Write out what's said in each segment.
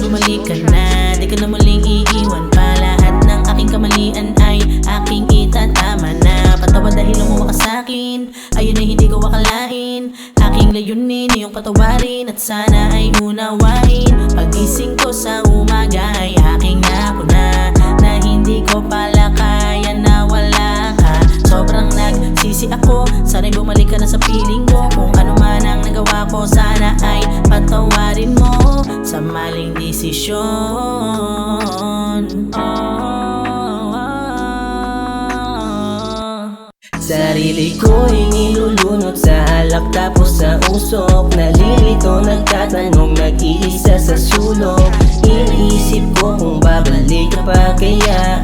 bumalik ka na, di ka na muling iiwan pa. Lahat ng aking kamalian ay aking itatama na. Patawad dahil lumuwa ka sa'kin, ayun ay hindi ko akalain. Aking layunin iyong patawarin at sana ay unawain. Pagising ko sa umaga ay aking napuna na hindi ko pala kaya na wala ka. Sobrang nagsisi ako, sana'y bumalik ka na sa piling mo. Kung ano man ang nagawa ko, sana ay patawarin mo sa maling desisyon. Sarili ko'y nilulunod sa alak tapos sa usok. Nalilito, nagtatanong, nag-iisa sa sulok. Iniisip ko kung babalik ka pa kaya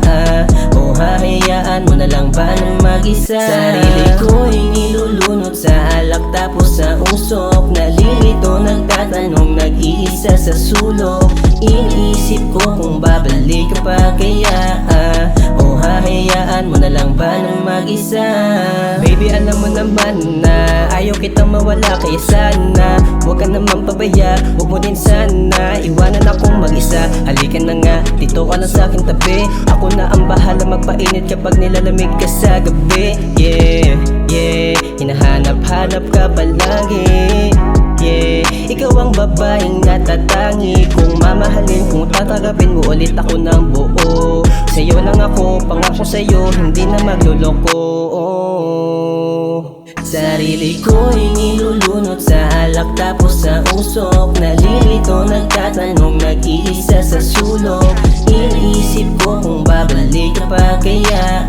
o hahayaan mo na lang ba ng mag-isa. Sarili ko'y nilulunod sa alak tapos sa usok. Nalilito, nagtatanong, nag-iisa sa sulok. Iniisip ko kung babalik ka pa kaya o hahayaan mo na lang ba ng mag-isa. Baby, alam mo naman na ayaw kitang mawala, kaya sana huwag ka naman pabaya, huwag mo din sana iwanan akong mag-isa. Halika na nga, dito ka na sa aking tabi. Ako na ang bahala magpainit kapag nilalamig ka sa gabi. Yeah, yeah, hinahanap-hanap ka palagi. Yeah, ikaw ang babaeng natatangi kung mamahalin, kung tatanggapin mo ulit ako ng buo. Sa'yo lang ako, pangako sa'yo, hindi na magluloko. Sarili ko'y nilulunod sa alak tapos sa usok. Nalilito, nagtatanong, nag-iisa sa sulok. Iniisip ko kung babalik ka pa kaya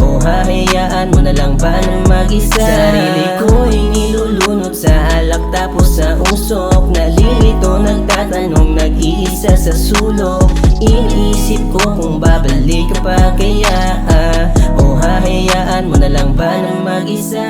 o hahayaan mo na lang ba ng mag-isa. Sarili ko'y nilulunod sa alak tapos sa usok. Nalilito, nagtatanong, nag-iisa sa sulok. Iniisip ko kung babalik ka pa kaya o hahayaan mo na lang ba ng mag-isa.